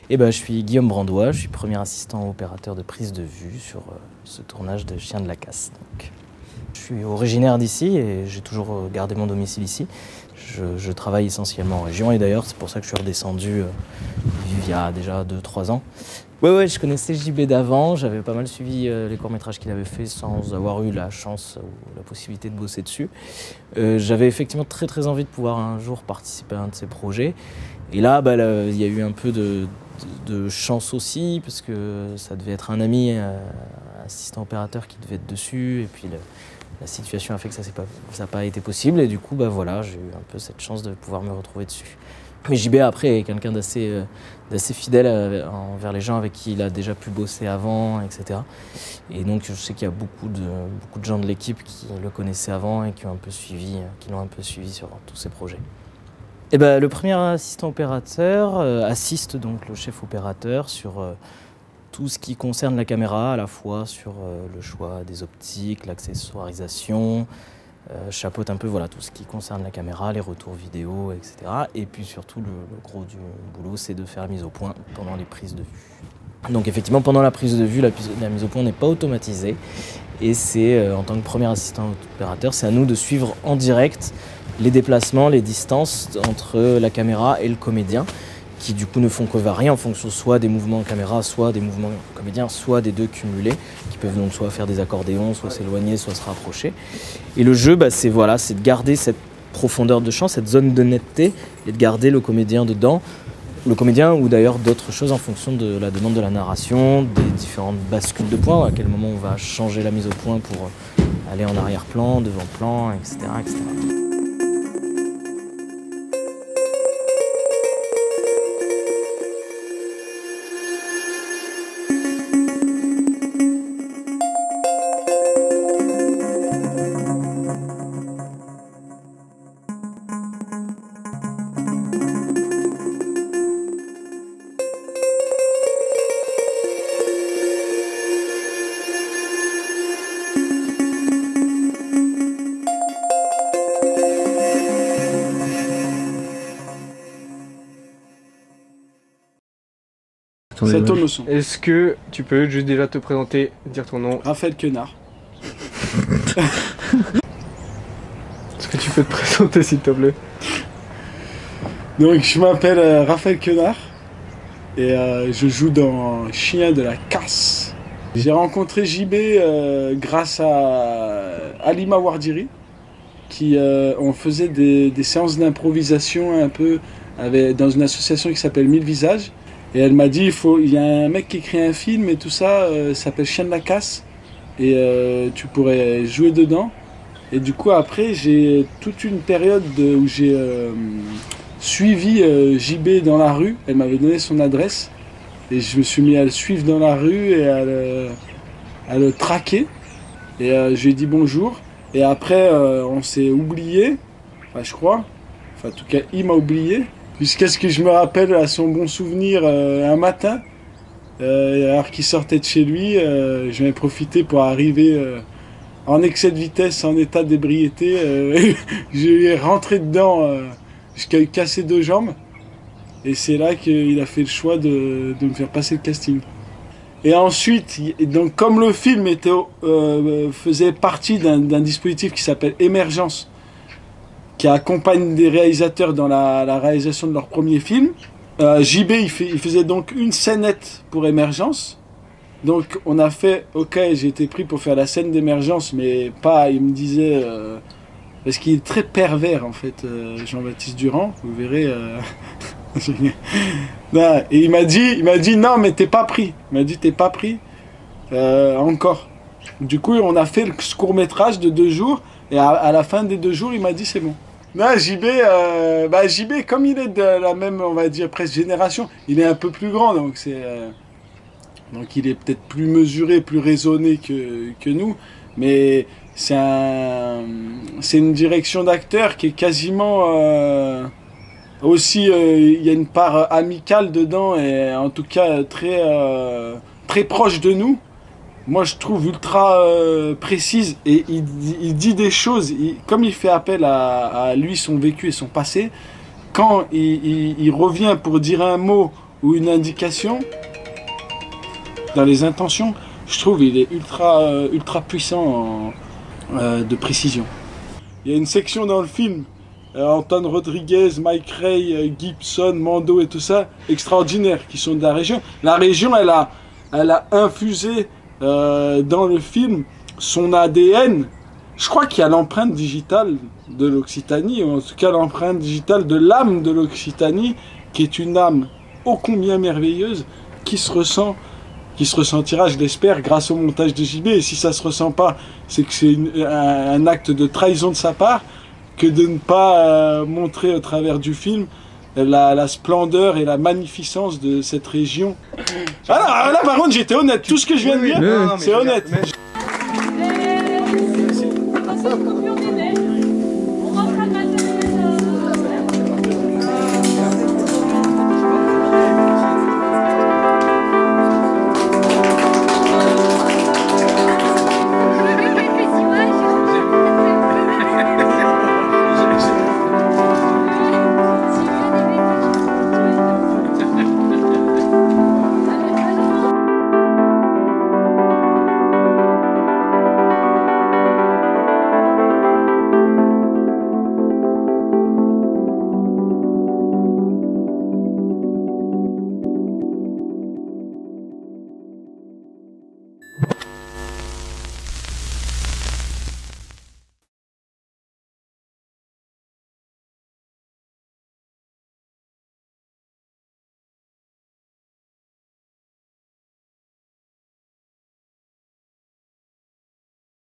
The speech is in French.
Eh ben, je suis Guillaume Brandois, je suis premier assistant opérateur de prise de vue sur ce tournage de Chien de la Casse. Donc, je suis originaire d'ici et j'ai toujours gardé mon domicile ici. Je travaille essentiellement en région et d'ailleurs c'est pour ça que je suis redescendu il y a déjà 2-3 ans. Ouais, je connaissais JB d'avant, j'avais pas mal suivi les courts-métrages qu'il avait fait sans avoir eu la chance ou la possibilité de bosser dessus. J'avais effectivement très envie de pouvoir un jour participer à un de ses projets. Et là, il y a eu un peu de chance aussi, parce que ça devait être un ami, assistant opérateur qui devait être dessus, et puis la situation a fait que ça n'a pas été possible, et du coup, voilà, j'ai eu un peu cette chance de pouvoir me retrouver dessus. Mais JB, après, est quelqu'un d'assez fidèle envers les gens avec qui il a déjà pu bosser avant, etc. Et donc, je sais qu'il y a beaucoup de gens de l'équipe qui le connaissaient avant et qui l'ont un peu suivi sur tous ces projets. Et le premier assistant opérateur assiste donc le chef opérateur sur tout ce qui concerne la caméra, à la fois sur le choix des optiques, l'accessoirisation, chapeaute un peu tout ce qui concerne la caméra, les retours vidéo, etc. Et puis surtout le gros du boulot, c'est de faire la mise au point pendant les prises de vue. Donc effectivement, pendant la prise de vue, la mise au point n'est pas automatisée. Et c'est, en tant que premier assistant opérateur, c'est à nous de suivre en direct les déplacements, les distances entre la caméra et le comédien, qui du coup ne font que varier en fonction soit des mouvements caméra, soit des mouvements comédien, soit des deux cumulés, qui peuvent donc soit faire des accordéons, soit s'éloigner, soit se rapprocher. Et le jeu, c'est de garder cette profondeur de champ, cette zone de netteté, et de garder le comédien dedans. Le comédien ou d'ailleurs d'autres choses en fonction de la demande de la narration, des différentes bascules de points, à quel moment on va changer la mise au point pour aller en arrière-plan, devant-plan, etc., etc. Ça tourne au son. Est-ce que tu peux juste déjà te présenter, dire ton nom? Raphaël Quenard. Est-ce que tu peux te présenter s'il te plaît? Donc je m'appelle Raphaël Quenard et je joue dans Chien de la Casse. J'ai rencontré JB grâce à Halima Wardiri, qui on faisait des séances d'improvisation un peu dans une association qui s'appelle 1000 Visages. Et elle m'a dit, il y a un mec qui écrit un film et tout ça, s'appelle Chien de la Casse, et tu pourrais jouer dedans. Et du coup, après, j'ai toute une période où j'ai suivi JB dans la rue. Elle m'avait donné son adresse, et je me suis mis à le suivre dans la rue et à le traquer. Et je lui ai dit bonjour. Et après, on s'est oublié, enfin, je crois. Enfin, en tout cas, il m'a oublié. Jusqu'à ce que je me rappelle à son bon souvenir un matin, alors qu'il sortait de chez lui, j'en ai profité pour arriver en excès de vitesse, en état d'ébriété. Je lui ai rentré dedans jusqu'à lui casser 2 jambes. Et c'est là qu'il a fait le choix de me faire passer le casting. Et ensuite, donc, comme le film faisait partie d'un dispositif qui s'appelle Émergence, qui accompagne des réalisateurs dans la réalisation de leur premier film. JB, il faisait donc une scénette pour Émergence. Donc on a fait, ok, j'ai été pris pour faire la scène d'Émergence, mais pas, il me disait, parce qu'il est très pervers en fait, Jean-Baptiste Durand, vous verrez. Non, et il m'a dit non mais t'es pas pris. Il m'a dit t'es pas pris encore. Du coup on a fait ce court-métrage de 2 jours, et à la fin des 2 jours il m'a dit c'est bon. Non, JB, comme il est de la même, on va dire, presque génération, il est un peu plus grand, donc donc il est peut-être plus mesuré, plus raisonné que nous, mais c'est une direction d'acteur qui est quasiment aussi, il y a une part amicale dedans, et en tout cas très proche de nous. Moi je trouve ultra précise, et il dit des choses, comme il fait appel à lui, son vécu et son passé, quand il revient pour dire un mot ou une indication dans les intentions, je trouve il est ultra puissant de précision. Il y a une section dans le film, Anton Rodriguez, Mike Ray, Gibson, Mando et tout ça, extraordinaires, qui sont de la région. La région, elle a infusé dans le film son ADN. Je crois qu'il y a l'empreinte digitale de l'Occitanie, ou en tout cas l'empreinte digitale de l'âme de l'Occitanie, qui est une âme ô combien merveilleuse, qui se ressentira, je l'espère, grâce au montage de JB. Et si ça se ressent pas, c'est que c'est un acte de trahison de sa part, que de ne pas montrer au travers du film la splendeur et la magnificence de cette région. Ah non, là par contre j'étais honnête, tout ce que je viens de dire, c'est honnête.